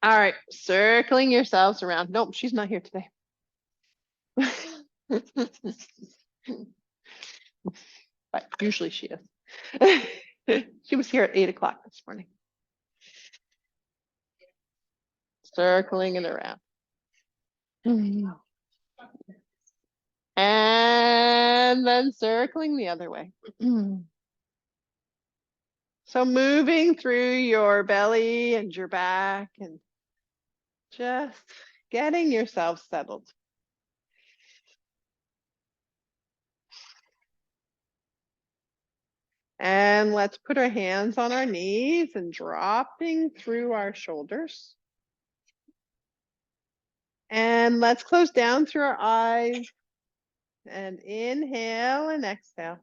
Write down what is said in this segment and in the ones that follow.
All right, circling yourselves around. Nope, she's not here today. But usually she is. She was here at 8 o'clock this morning. Circling it around. And then circling the other way. So moving through your belly and your back and just getting yourself settled. And let's put our hands on our knees and dropping through our shoulders. And let's close down through our eyes and inhale and exhale.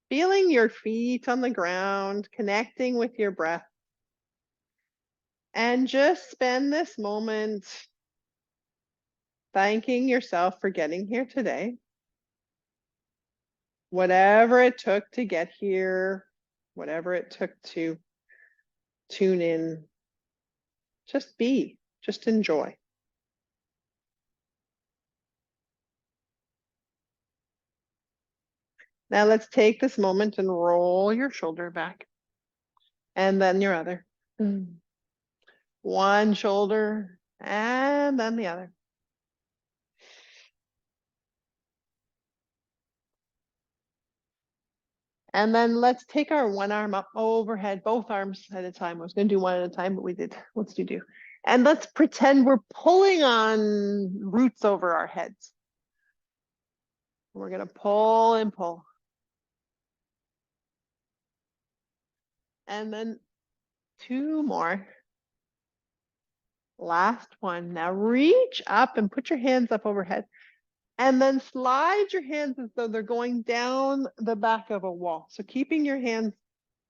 Feeling your feet on the ground, connecting with your breath. And just spend this moment thanking yourself for getting here today. Whatever it took to get here, whatever it took to tune in, just be, just enjoy. Now let's take this moment and roll your shoulder back and then your other. One shoulder and then the other. And then let's take our one arm up overhead, both arms at a time. I was going to do one at a time, but we did. Let's do two. And let's pretend we're pulling on roots over our heads. We're going to pull and pull. And then two more. Last one. Now reach up and put your hands up overhead. And then slide your hands as though they're going down the back of a wall. So keeping your hands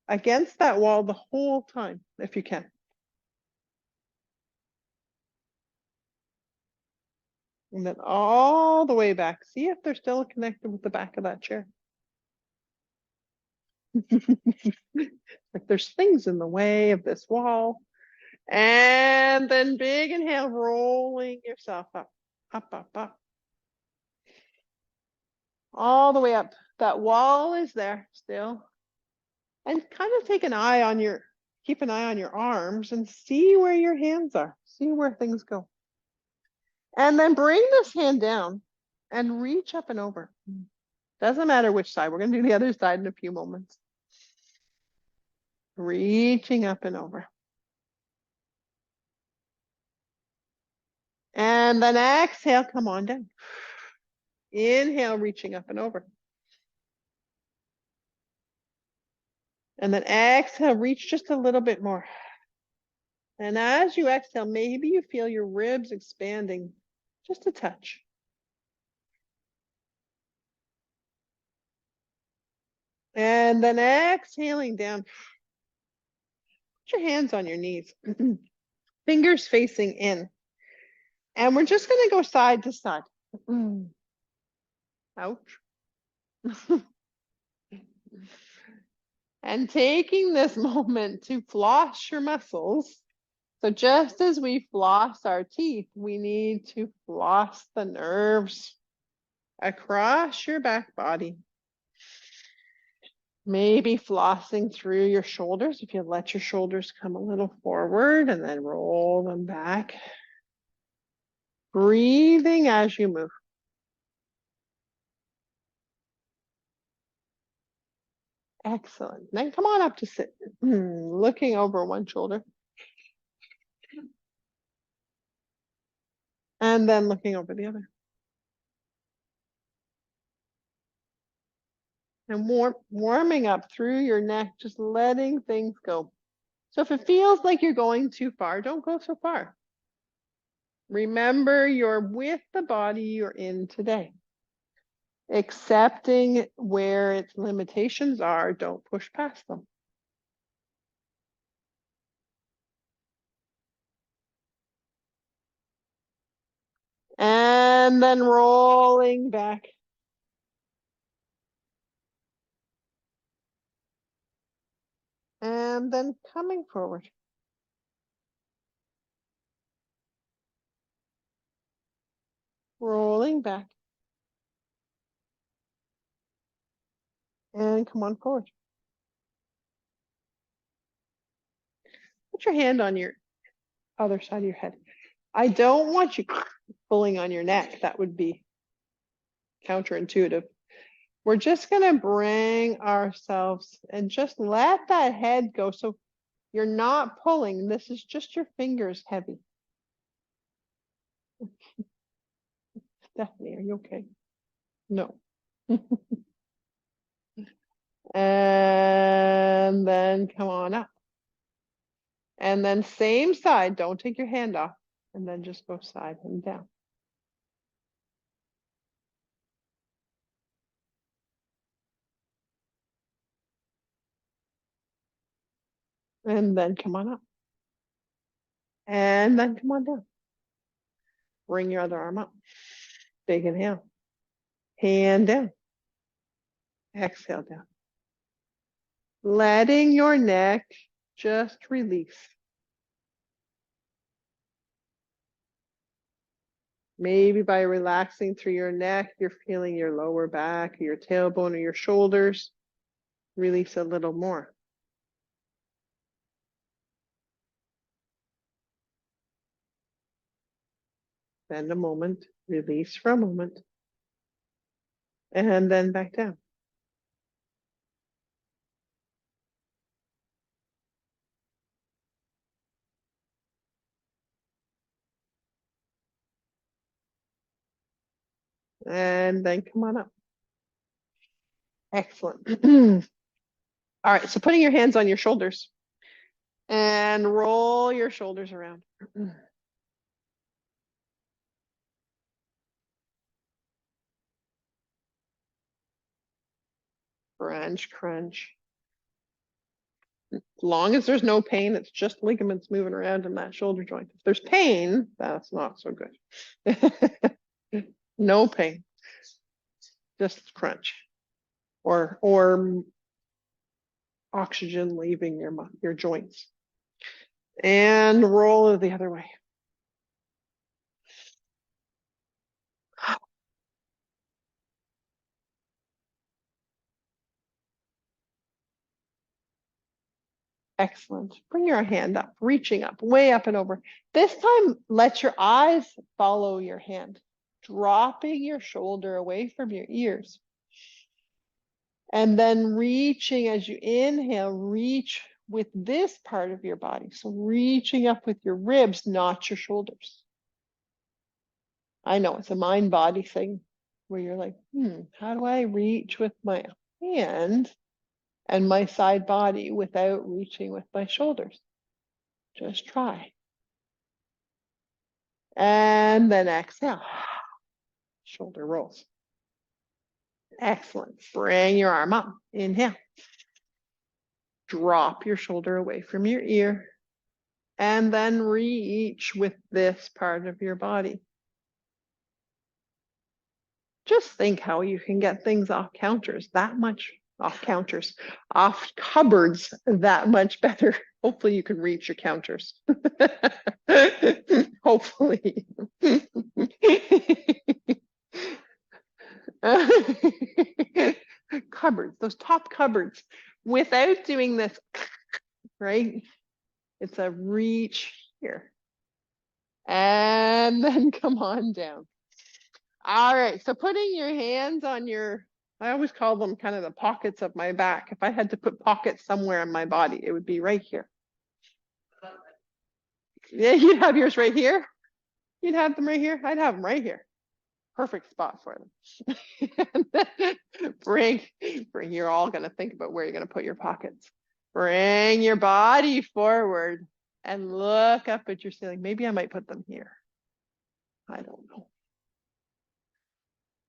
against that wall the whole time, if you can. And then all the way back. See if they're still connected with the back of that chair. Like there's things in the way of this wall. And then big inhale, rolling yourself up, up, up, up. All the way up. That wall is there still. And kind of take an eye on your, keep an eye on your arms and see where your hands are. See where things go. And then bring this hand down and reach up and over. Doesn't matter which side. We're going to do the other side in a few moments. Reaching up and over. And then exhale, come on down. Inhale, reaching up and over. And then exhale, reach just a little bit more. And as you exhale, maybe you feel your ribs expanding just a touch. And then exhaling down. Put your hands on your knees. Fingers facing in. And we're just going to go side to side. Ouch. And taking this moment to floss your muscles. So just as we floss our teeth, we need to floss the nerves across your back body. Maybe flossing through your shoulders if you let your shoulders come a little forward and then roll them back. Breathing as you move. Excellent. Then come on up to sit. Looking over one shoulder. And then looking over the other. And warming up through your neck, just letting things go. So if it feels like you're going too far, don't go so far. Remember, you're with the body you're in today. Accepting where its limitations are, don't push past them. And then rolling back. And then coming forward. Rolling back. And come on forward. Put your hand on your other side of your head. I don't want you pulling on your neck. That would be counterintuitive. We're just going to bring ourselves and just let that head go. So you're not pulling. This is just your fingers heavy. Stephanie, are you okay? No. And then come on up. And then same side. Don't take your hand off. And then just go side and down. And then come on up. And then come on down. Bring your other arm up. Big inhale. Hand down. Exhale down. Letting your neck just release. Maybe by relaxing through your neck, you're feeling your lower back, or your tailbone, or your shoulders. Release a little more. Spend a moment, release for a moment, and then back down. And then come on up. Excellent. All right, so putting your hands on your shoulders and roll your shoulders around. Crunch, crunch. As long as there's no pain, it's just ligaments moving around in that shoulder joint. If there's pain, that's not so good. No pain, just crunch, or oxygen leaving your joints. And roll it the other way. Excellent. Bring your hand up, reaching up, way up and over. This time, let your eyes follow your hand, dropping your shoulder away from your ears. And then reaching as you inhale, reach with this part of your body. So reaching up with your ribs, not your shoulders. I know it's a mind-body thing where you're like, how do I reach with my hand and my side body without reaching with my shoulders? Just try. And then exhale. Shoulder rolls. Excellent. Bring your arm up. Inhale. Drop your shoulder away from your ear. And then reach with this part of your body. Just think how you can get things off counters that much, off cupboards that much better. Hopefully you can reach your counters. Hopefully. Cupboards, those top cupboards, without doing this, right? It's a reach here. And then come on down. All right, so putting your hands on your, I always call them kind of the pockets of my back. If I had to put pockets somewhere in my body, it would be right here. Yeah, you'd have yours right here. You'd have them right here. I'd have them right here. Perfect spot for them. bring, you're all going to think about where you're going to put your pockets. Bring your body forward and look up at your ceiling. Maybe I might put them here. I don't know.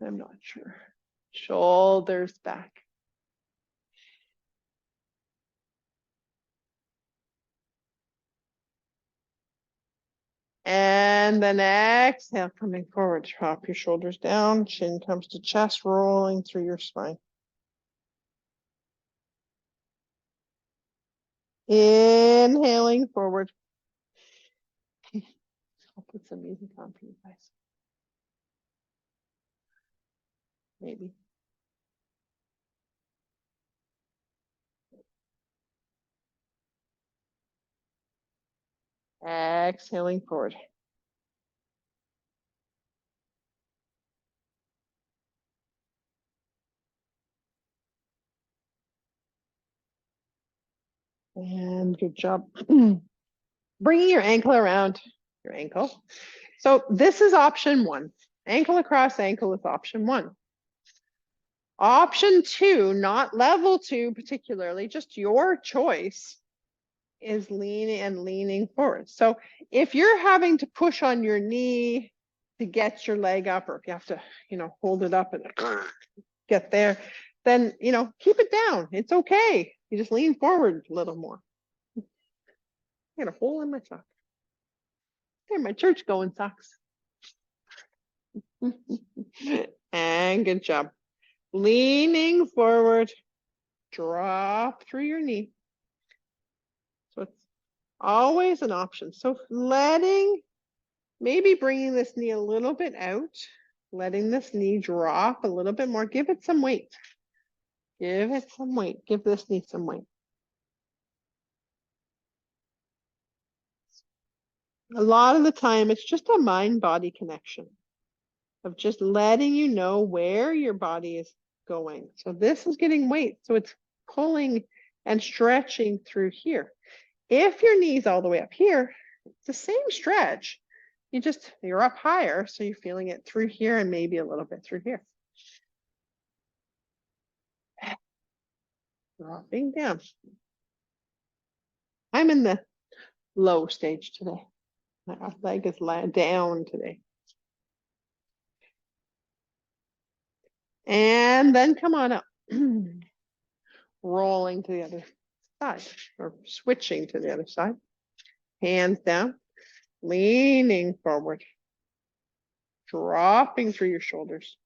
I'm not sure. Shoulders back. And then exhale, coming forward. Drop your shoulders down. Chin comes to chest, rolling through your spine. Inhaling forward. I'll put some music on for you guys. Maybe. Exhaling forward. And good job. Bringing your ankle around your ankle. So this is option one. Ankle across ankle is option one. Option two, not level two particularly, just your choice, is leaning forward. So if you're having to push on your knee to get your leg up, or if you have to, hold it up and get there, then, keep it down. It's okay. You just lean forward a little more. I got a hole in my sock. They're my church going socks. And good job. Leaning forward, drop through your knee. So it's always an option. So maybe bringing this knee a little bit out, letting this knee drop a little bit more. Give it some weight. Give it some weight. Give this knee some weight. A lot of the time, it's just a mind-body connection of just letting you know where your body is going. So this is getting weight. So it's pulling and stretching through here. If your knee's all the way up here, it's the same stretch. You're up higher, so you're feeling it through here and maybe a little bit through here. Dropping down. I'm in the low stage today. My leg is down today. And then come on up. Rolling to the other side, or switching to the other side. Hands down, leaning forward, dropping through your shoulders.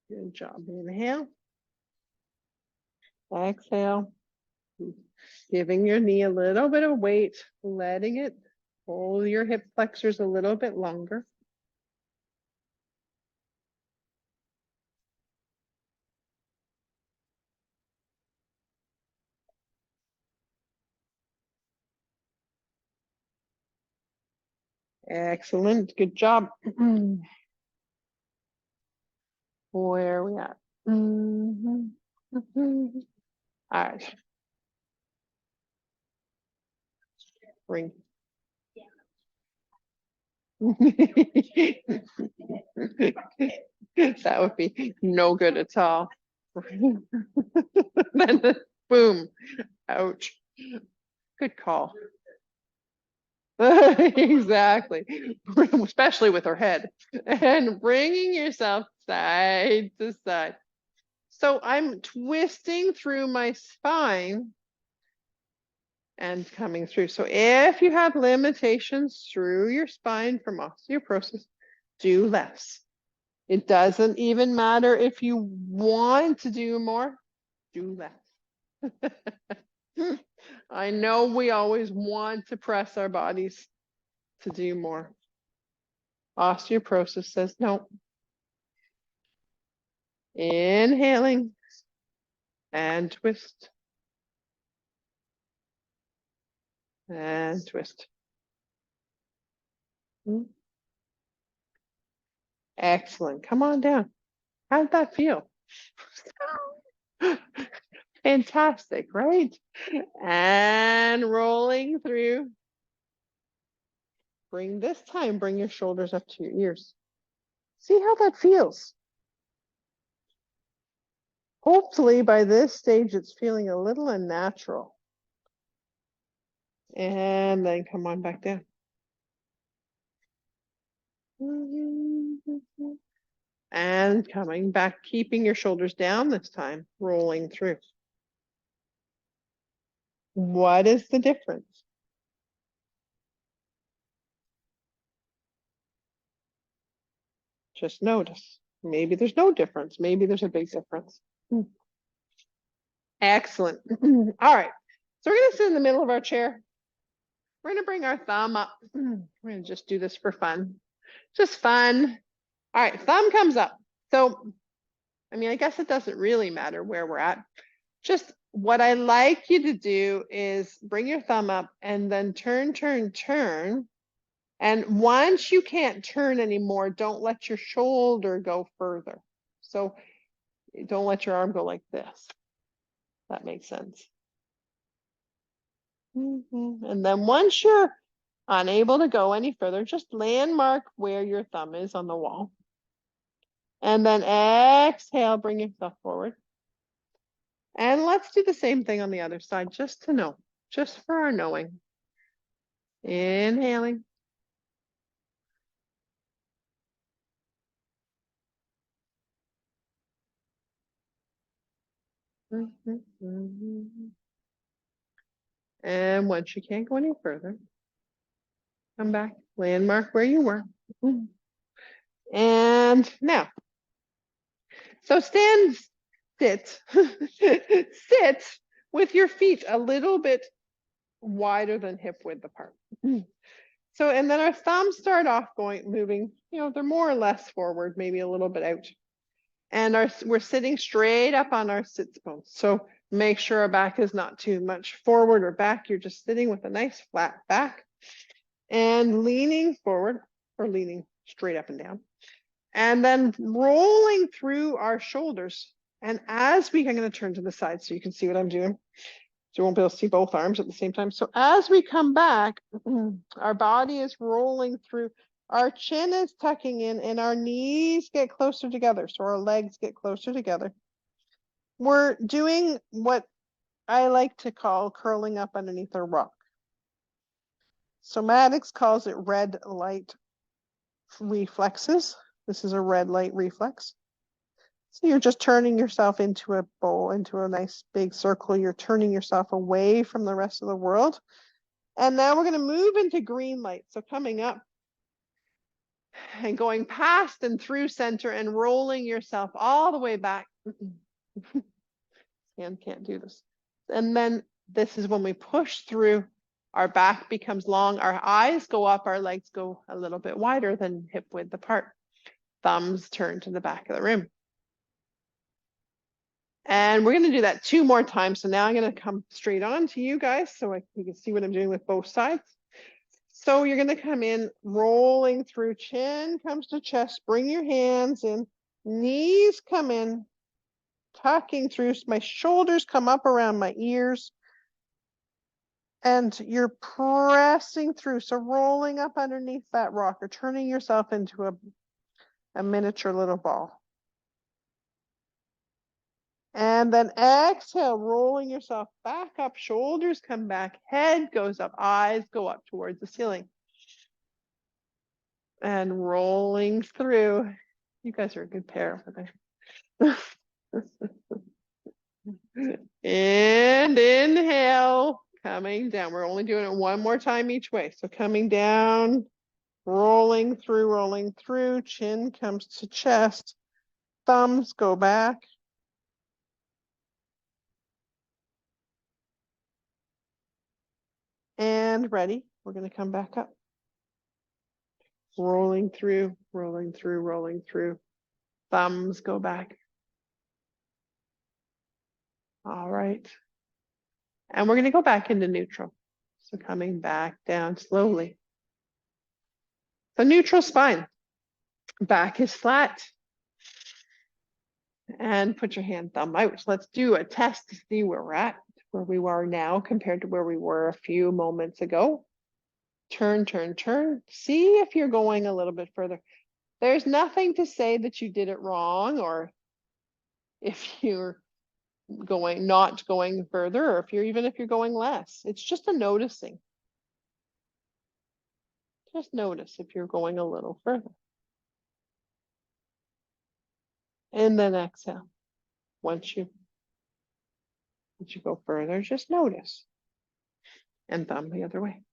Good job. Inhale. Exhale. Giving your knee a little bit of weight, letting it hold your hip flexors a little bit longer. Excellent. Good job. Where are we at? All right. Bring. That would be no good at all. Then boom. Ouch. Good call. Exactly. Especially with her head. And bringing yourself side to side. So I'm twisting through my spine and coming through. So if you have limitations through your spine from osteoporosis, do less. It doesn't even matter if you want to do more, do less. I know we always want to press our bodies to do more. Osteoporosis says no. Inhaling and twist. And twist. Excellent. Come on down. How did that feel? Fantastic, right? And rolling through. Bring your shoulders up to your ears. See how that feels. Hopefully by this stage, it's feeling a little unnatural. And then come on back down. And coming back, keeping your shoulders down this time, rolling through. What is the difference? Just notice. Maybe there's no difference. Maybe there's a big difference. Excellent. All right. So we're going to sit in the middle of our chair. We're going to bring our thumb up. We're going to just do this for fun. Just fun. All right. Thumb comes up. So, I mean, I guess it doesn't really matter where we're at. Just what I like you to do is bring your thumb up and then turn, turn, turn. And once you can't turn anymore, don't let your shoulder go further. So don't let your arm go like this. That makes sense. And then once you're unable to go any further, just landmark where your thumb is on the wall. And then exhale, bring yourself forward. And let's do the same thing on the other side, just to know, just for our knowing. Inhaling. And once you can't go any further, come back, landmark where you were. And now, so stand, sit, sit with your feet a little bit wider than hip width apart. So, and then our thumbs start off moving, they're more or less forward, maybe a little bit out. And we're sitting straight up on our sits bones. So make sure our back is not too much forward or back. You're just sitting with a nice flat back and leaning forward or leaning straight up and down. And then rolling through our shoulders. And I'm going to turn to the side so you can see what I'm doing. So you won't be able to see both arms at the same time. So as we come back, our body is rolling through. Our chin is tucking in and our knees get closer together. So our legs get closer together. We're doing what I like to call curling up underneath a rock. Somatics calls it red light reflexes. This is a red light reflex. So you're just turning yourself into a bowl, into a nice big circle. You're turning yourself away from the rest of the world. And now we're going to move into green light. So coming up and going past and through center and rolling yourself all the way back. Hand can't do this. And then this is when we push through. Our back becomes long. Our eyes go up. Our legs go a little bit wider than hip width apart. Thumbs turn to the back of the room. And we're going to do that 2 more times. So now I'm going to come straight on to you guys so you can see what I'm doing with both sides. So you're going to come in rolling through, chin comes to chest, bring your hands in, knees come in, tucking through, my shoulders come up around my ears, and you're pressing through. So rolling up underneath that rock or turning yourself into a miniature little ball. And then exhale, rolling yourself back up, shoulders come back, head goes up, eyes go up towards the ceiling. And rolling through. You guys are a good pair over there. And inhale, coming down. We're only doing it 1 more time each way. So coming down, rolling through, chin comes to chest, thumbs go back. And ready, we're going to come back up. Rolling through, thumbs go back. All right. And we're going to go back into neutral. So coming back down slowly. So neutral spine. Back is flat. And put your hand thumb out. So let's do a test to see where we're at, where we are now compared to where we were a few moments ago. Turn, turn, turn. See if you're going a little bit further. There's nothing to say that you did it wrong, or if you're not going further, or even if you're going less. It's just a noticing. Just notice if you're going a little further. And then exhale. Once you go further, just notice. And thumb the other way.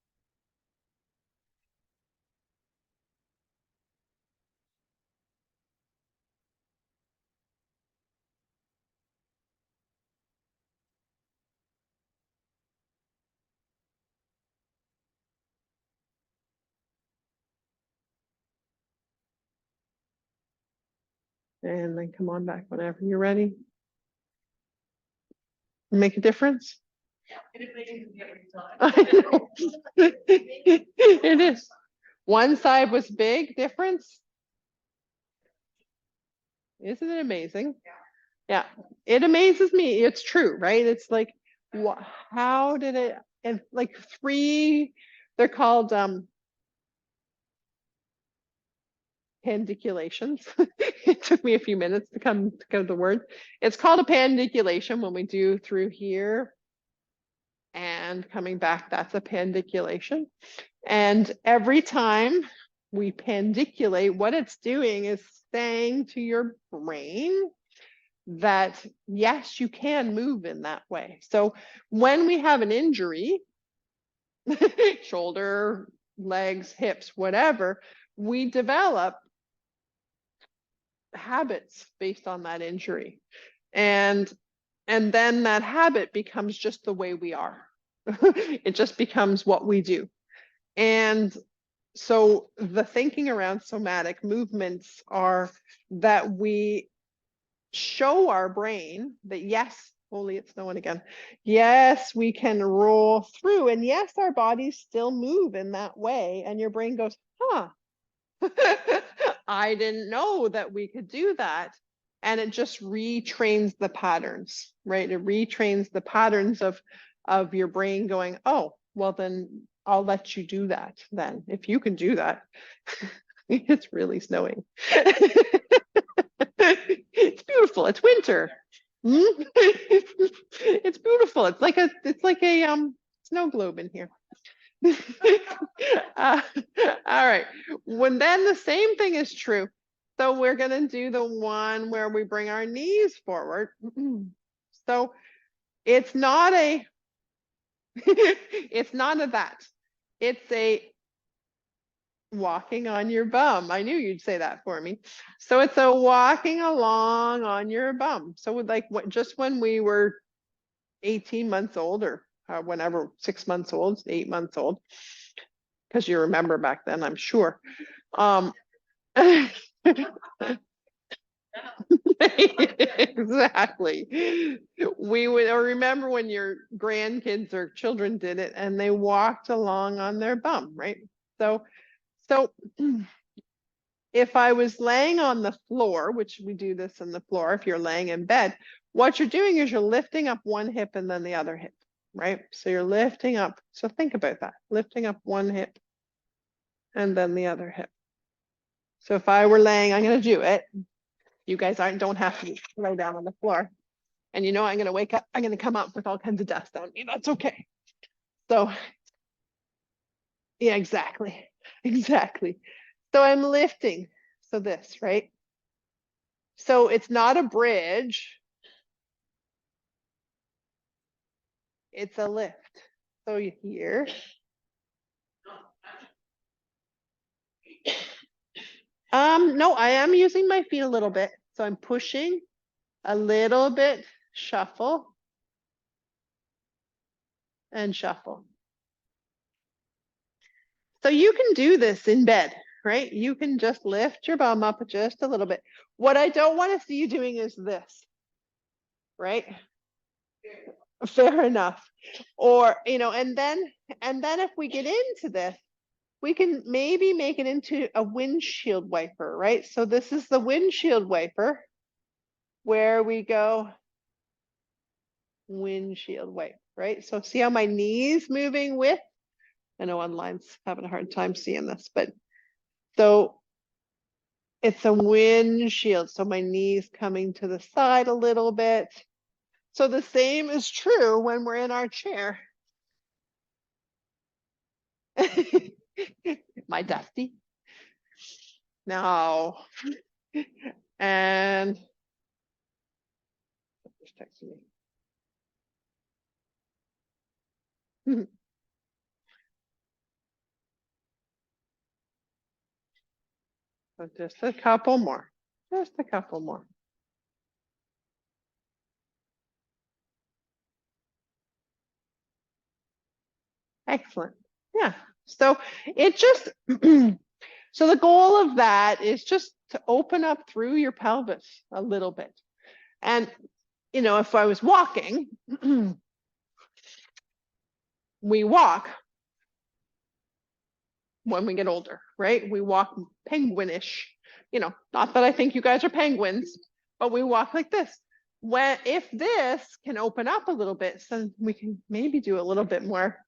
And then come on back whenever you're ready. Make a difference? I know. It is. One side was big difference. Isn't it amazing? Yeah, it amazes me. It's true, right? It's like, how did it, and like they're called pandiculations. It took me a few minutes to come to the word. It's called a pandiculation when we do through here and coming back, that's a pandiculation. And every time we pandiculate, what it's doing is saying to your brain that, yes, you can move in that way. So when we have an injury, shoulder, legs, hips, whatever, we develop habits based on that injury. And then that habit becomes just the way we are. It just becomes what we do. And so the thinking around somatic movements are that we show our brain that, yes, holy, it's snowing again. Yes, we can roll through. And yes, our bodies still move in that way. And your brain goes, huh, I didn't know that we could do that. And it just retrains the patterns, right? It retrains the patterns of your brain going, oh, well, then I'll let you do that then. If you can do that. It's really snowing. It's beautiful. It's winter. It's beautiful. It's like a snow globe in here. All right. When then the same thing is true. So we're going to do the one where we bring our knees forward. So it's not a it's not a that. It's a walking on your bum. I knew you'd say that for me. So it's a walking along on your bum. So like just when we were 18 months old or whenever, 6 months old, 8 months old, because you remember back then, I'm sure. Exactly. We would remember when your grandkids or children did it and they walked along on their bum, right? So if I was laying on the floor, which we do this on the floor, if you're laying in bed, what you're doing is you're lifting up one hip and then the other hip, right? So you're lifting up. So think about that, lifting up one hip and then the other hip. So if I were laying, I'm going to do it. You guys don't have to lay down on the floor. And you know, I'm going to wake up, I'm going to come up with all kinds of dust on me. That's okay. So yeah, exactly. Exactly. So I'm lifting. So this, right? So it's not a bridge. It's a lift. So here. No, I am using my feet a little bit. So I'm pushing a little bit, shuffle and shuffle. So you can do this in bed, right? You can just lift your bum up just a little bit. What I don't want to see you doing is this, right? Fair enough. Or, you know, and then if we get into this, we can maybe make it into a windshield wiper, right? So this is the windshield wiper where we go windshield wipe, right? So see how my knees moving with, I know online's having a hard time seeing this, but so it's a windshield. So my knees coming to the side a little bit. So the same is true when we're in our chair. My dusty. No. And technique. So just a couple more. Just a couple more. Excellent. Yeah. So it just, so the goal of that is just to open up through your pelvis a little bit. And, you know, if I was walking, we walk when we get older, right? We walk penguinish, you know, not that I think you guys are penguins, but we walk like this. When, if this can open up a little bit, so we can maybe do a little bit more.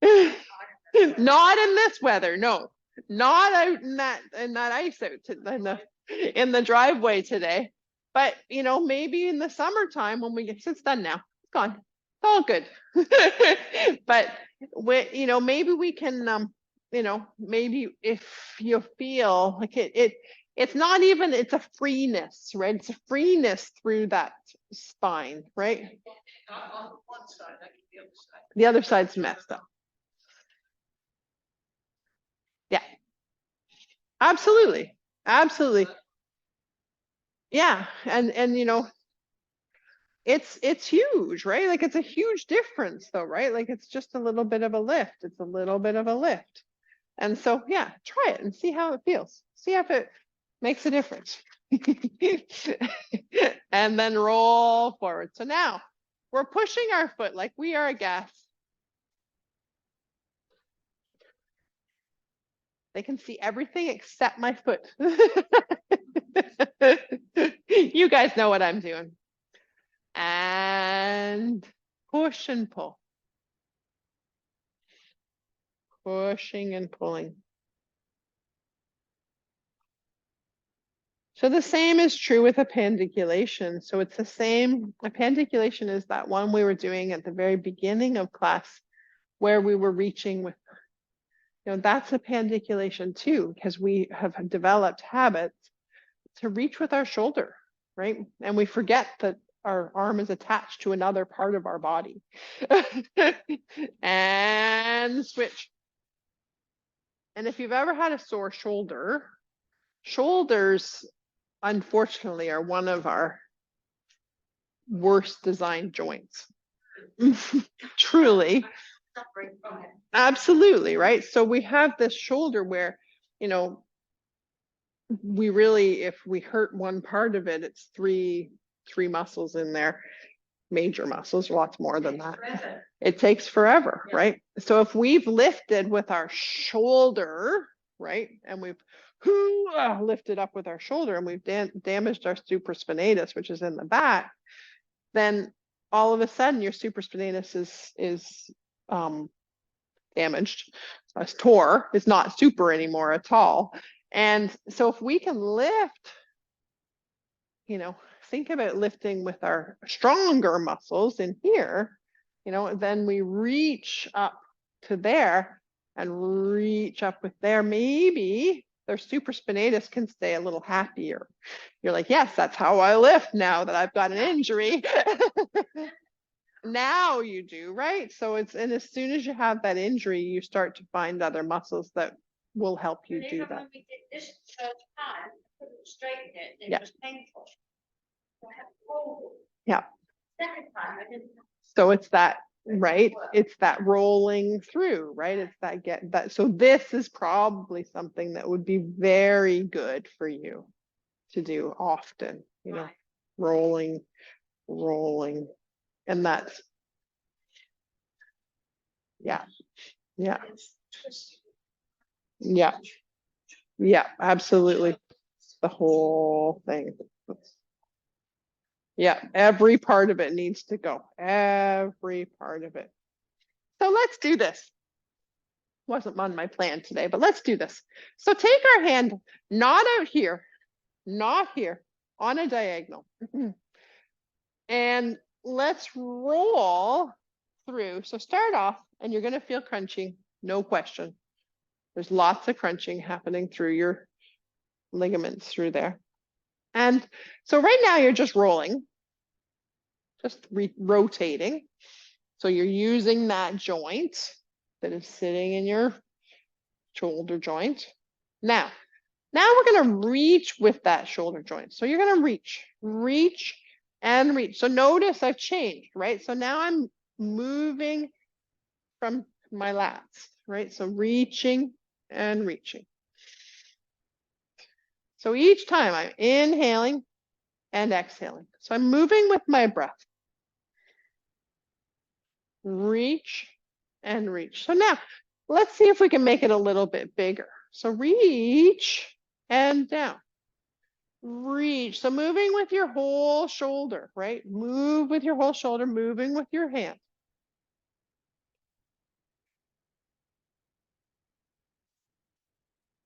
Not in this weather, no. Not out in that ice out in the driveway today. But you know, maybe in the summertime when we get, it's done now. It's gone. It's all good. But you know, maybe we can you know, maybe if you feel like it's not even, it's a freeness, right? It's a freeness through that spine, right? On one side, the other side's messed up. Yeah, absolutely. Absolutely. Yeah. And you know, it's huge, right? Like it's a huge difference though, right? Like it's just a little bit of a lift. It's a little bit of a lift. And so yeah, try it and see how it feels. See if it makes a difference. And then roll forward. So now we're pushing our foot like we are a gas. They can see everything except my foot. You guys know what I'm doing. And push and pull. Pushing and pulling. So the same is true with appendiculation. So it's the same. Appendiculation is that one we were doing at the very beginning of class where we were reaching with, you know, that's appendiculation too, because we have developed habits to reach with our shoulder, right? And we forget that our arm is attached to another part of our body. And switch. And if you've ever had a sore shoulder, shoulders, unfortunately, are one of our worst designed joints. Truly. Absolutely, right? So we have this shoulder where, you know, we really, if we hurt one part of it, it's three muscles in there, major muscles, lots more than that. It takes forever, right? So if we've lifted with our shoulder, right, and we've lifted up with our shoulder and we've damaged our supraspinatus, which is in the back, then all of a sudden your supraspinatus is damaged. It's tore. It's not super anymore at all. And so if we can lift, you know, think about lifting with our stronger muscles in here, you know, then we reach up to there and reach up with there. Maybe their supraspinatus can stay a little happier. You're like, yes, that's how I lift now that I've got an injury. Now you do, right? So it's, and as soon as you have that injury, you start to find other muscles that will help you do that. When we did this first time, I couldn't straighten it. It was painful. Yeah. Second time, I didn't. So it's that, right? It's that rolling through, right? It's that get that. So this is probably something that would be very good for you to do often, you know, rolling. And that's, yeah. Yeah, absolutely. The whole thing. Yeah, every part of it needs to go. Every part of it. So let's do this. Wasn't on my plan today, but let's do this. So take our hand, not out here, not here, on a diagonal. And let's roll through. So start off and you're going to feel crunching, no question. There's lots of crunching happening through your ligaments through there. And so right now you're just rolling. just rotating. So you're using that joint that is sitting in your shoulder joint. Now we're going to reach with that shoulder joint. So you're going to reach, and reach. So notice I've changed, right? So now I'm moving from my lats, right? So reaching and reaching. So each time I'm inhaling and exhaling. So I'm moving with my breath. Reach and reach. So now let's see if we can make it a little bit bigger. So reach and down. Reach. So moving with your whole shoulder, right? Move with your whole shoulder, moving with your hand.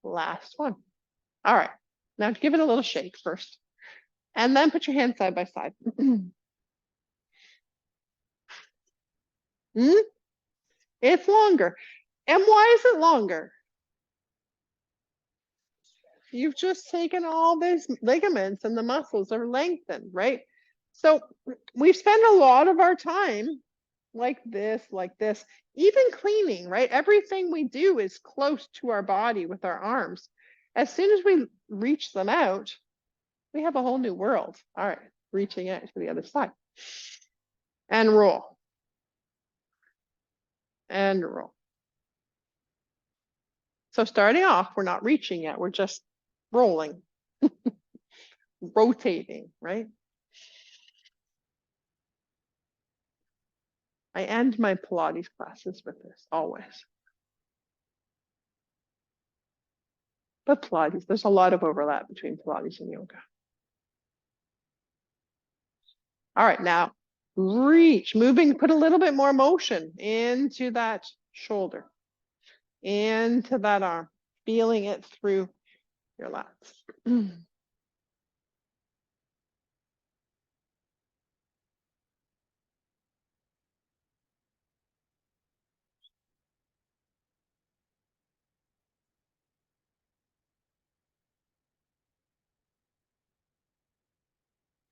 Last one. All right. Now give it a little shake first. And then put your hands side by side. It's longer. And why is it longer? You've just taken all these ligaments and the muscles are lengthened, right? So we spend a lot of our time like this, even cleaning, right? Everything we do is close to our body with our arms. As soon as we reach them out, we have a whole new world. All right, reaching out to the other side. And roll. And roll. So starting off, we're not reaching yet. We're just rolling, rotating, right? I end my Pilates classes with this always. But Pilates, there's a lot of overlap between Pilates and yoga. All right, now reach, moving, put a little bit more motion into that shoulder, into that arm, feeling it through your lats.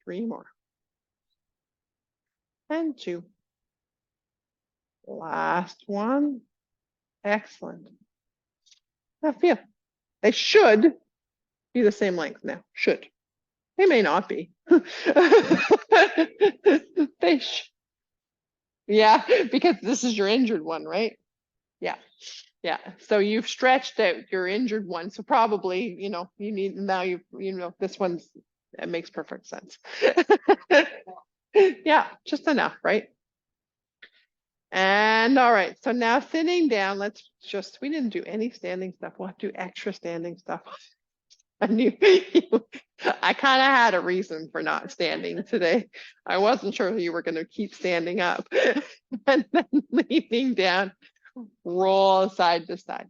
3 more. And 2. Last one. Excellent. Now feel. They should be the same length now. Should. They may not be. They yeah, because this is your injured one, right? Yeah. Yeah. So you've stretched out your injured one. So probably, you need now this one's, it makes perfect sense. Yeah, just enough, right? And all right, so now sitting down, we didn't do any standing stuff. We'll have to do extra standing stuff. I knew I kind of had a reason for not standing today. I wasn't sure you were going to keep standing up. And then leaning down, roll side to side.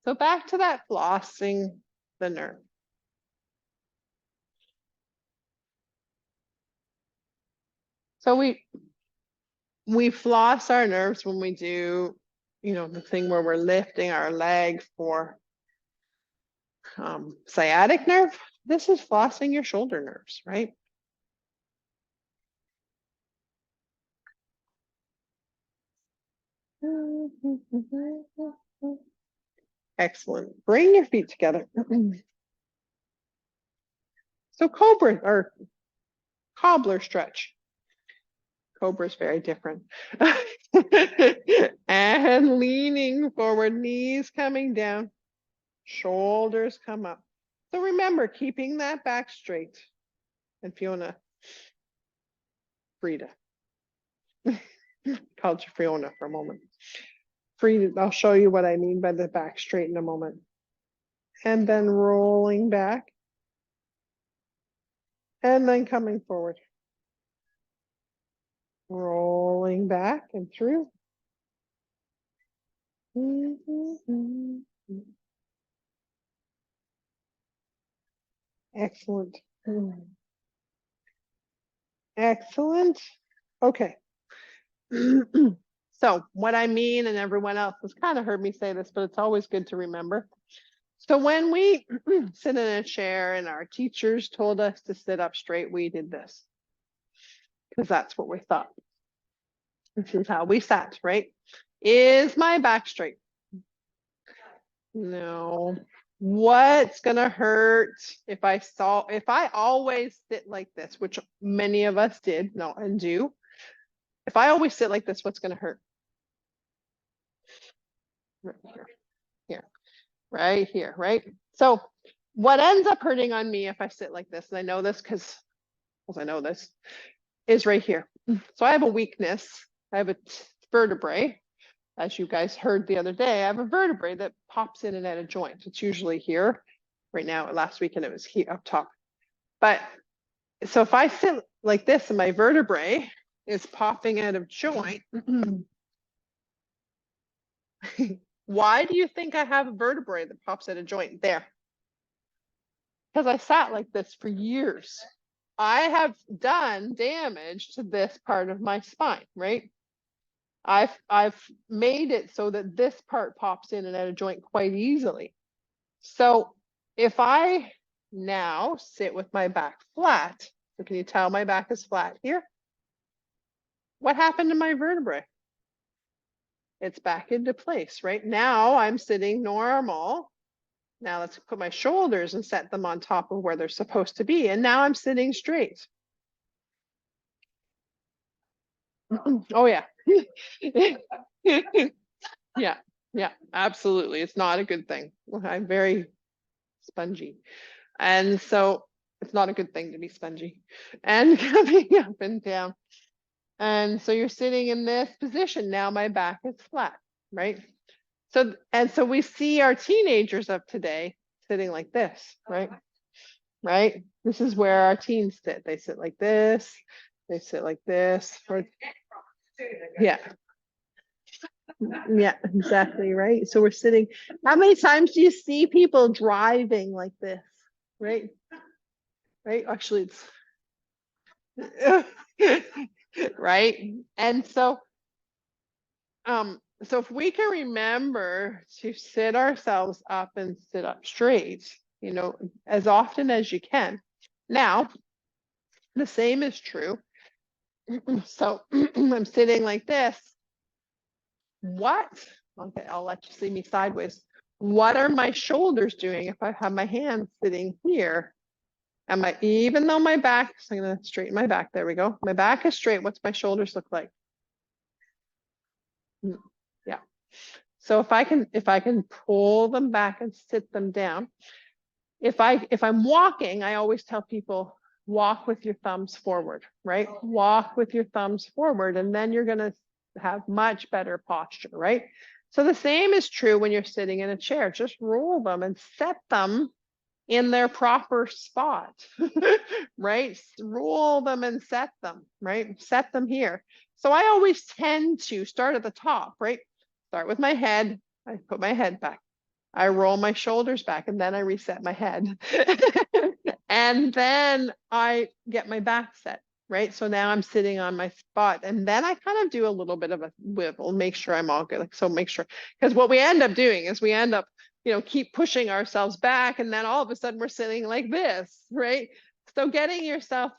So back to that flossing the nerve. So we floss our nerves when we do, the thing where we're lifting our leg for sciatic nerve. This is flossing your shoulder nerves, right? Excellent. Bring your feet together. So cobra or cobbler stretch. Cobra is very different. And leaning forward, knees coming down, shoulders come up. So remember, keeping that back straight. And Fiona, Frida. Called you Fiona for a moment. Frida, I'll show you what I mean by the back straight in a moment. And then rolling back. And then coming forward. Rolling back and through. Excellent. Excellent. Okay. So what I mean, and everyone else has kind of heard me say this, but it's always good to remember. So when we sit in a chair and our teachers told us to sit up straight, we did this because that's what we thought. This is how we sat, right? Is my back straight? No. What's gonna hurt if I always sit like this, which many of us did, no, and do. If I always sit like this, what's gonna hurt? Right here, right here, right? So what ends up hurting on me if I sit like this, and I know this because I know this, is right here. So I have a weakness. I have a vertebrae. As you guys heard the other day, I have a vertebrae that pops in and out of joints. It's usually here. Right now, last weekend, it was here up top. But so if I sit like this and my vertebrae is popping out of joint, why do you think I have a vertebrae that pops out of joint there? Because I sat like this for years. I have done damage to this part of my spine, right? I've made it so that this part pops in and out of joint quite easily. So if I now sit with my back flat, so can you tell my back is flat here? What happened to my vertebrae? It's back into place, right? Now I'm sitting normal. Now let's put my shoulders and set them on top of where they're supposed to be. And now I'm sitting straight. Oh yeah. yeah, absolutely. It's not a good thing. I'm very spongy. And so it's not a good thing to be spongy and coming up and down. And so you're sitting in this position. Now my back is flat, right? So we see our teenagers of today sitting like this, right? Right? This is where our teens sit. They sit like this. They sit like this. Or, yeah. Yeah, exactly, right? So we're sitting. How many times do you see people driving like this, right? Right? Actually, it's right. And so if we can remember to sit ourselves up and sit up straight, as often as you can. Now, the same is true. So I'm sitting like this. What? Okay, I'll let you see me sideways. What are my shoulders doing if I have my hands sitting here? Even though my back, so I'm gonna straighten my back. There we go. My back is straight. What's my shoulders look like? Yeah. So if I can pull them back and sit them down. If I'm walking, I always tell people walk with your thumbs forward, right? Walk with your thumbs forward, and then you're gonna have much better posture, right? So the same is true when you're sitting in a chair. Just roll them and set them in their proper spot, right? Roll them and set them, right? Set them here. So I always tend to start at the top, right? Start with my head. I put my head back. I roll my shoulders back and then I reset my head. And then I get my back set, right? So now I'm sitting on my spot and then I kind of do a little bit of a wibble, make sure I'm all good. So make sure, because what we end up doing is we end up, keep pushing ourselves back and then all of a sudden we're sitting like this, right? So getting yourself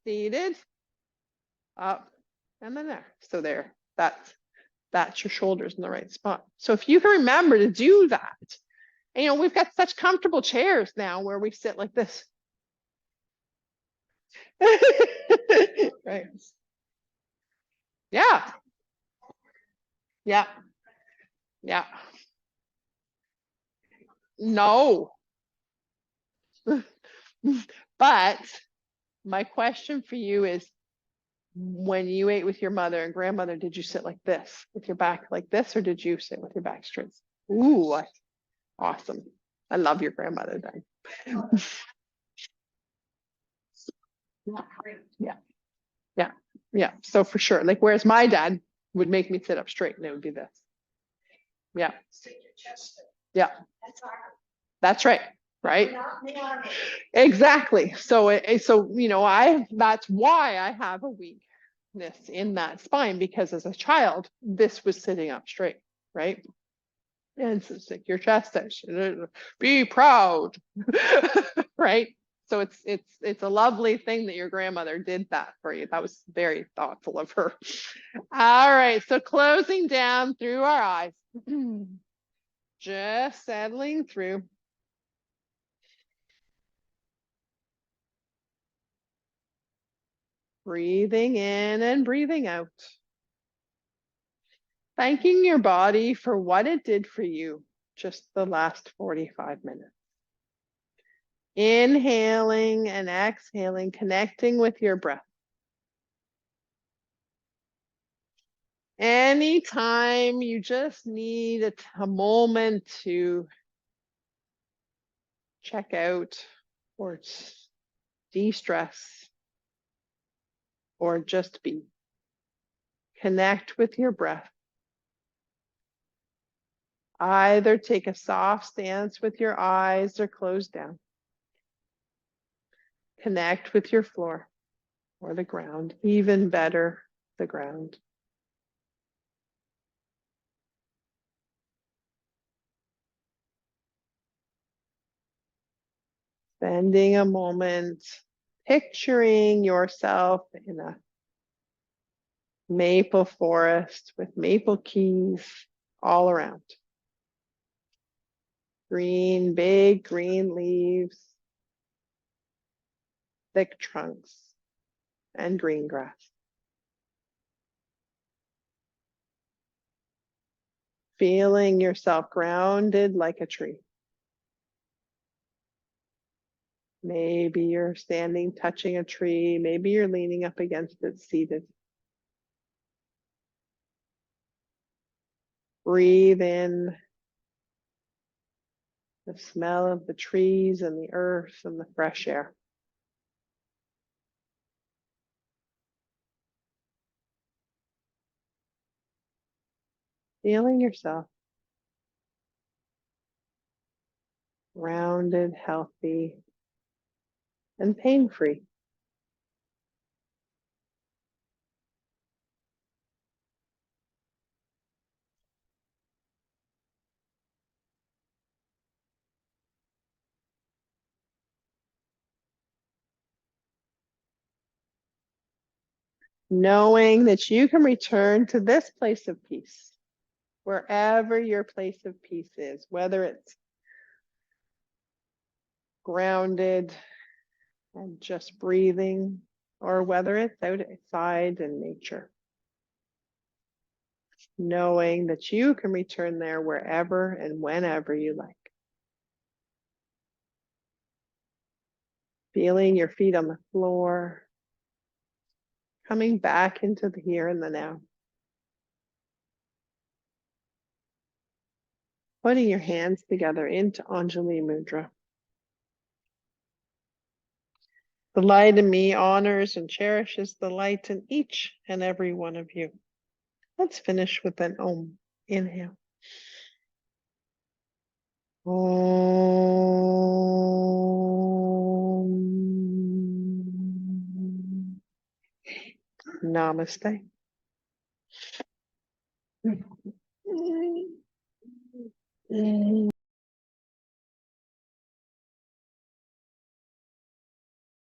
seated, up, and then there. So there, that's your shoulders in the right spot. So if you can remember to do that, and we've got such comfortable chairs now where we sit like this. Right. Yeah. Yeah. Yeah. No. But my question for you is, when you ate with your mother and grandmother, did you sit like this with your back like this, or did you sit with your back straight? Ooh, awesome. I love your grandmother then. Yeah. Yeah. Yeah. So for sure. Like, whereas my dad would make me sit up straight and it would be this. Yeah. Yeah. That's right. Right. Exactly. So that's why I have a weakness in that spine, because as a child, this was sitting up straight, right? And so stick your chest out. Be proud, right? So it's a lovely thing that your grandmother did that for you. That was very thoughtful of her. All right, so closing down through our eyes, just settling through. Breathing in and breathing out. Thanking your body for what it did for you just the last 45 minutes. Inhaling and exhaling, connecting with your breath. Anytime you just need a moment to check out or de-stress or just be. Connect with your breath. Either take a soft stance with your eyes or close down. Connect with your floor or the ground, even better, the ground. Spending a moment picturing yourself in a maple forest with maple keys all around. Green, big green leaves, thick trunks, and green grass. Feeling yourself grounded like a tree. Maybe you're standing touching a tree. Maybe you're leaning up against it seated. Breathe in the smell of the trees and the earth and the fresh air. Feeling yourself rounded, healthy, and pain-free. Knowing that you can return to this place of peace, wherever your place of peace is, whether it's grounded and just breathing, or whether it's outside in nature. Knowing that you can return there wherever and whenever you like. Feeling your feet on the floor, coming back into the here and the now. Putting your hands together into Anjali Mudra. The light in me honors and cherishes the light in each and every one of you. Let's finish with an Om. Inhale. Om. Namaste.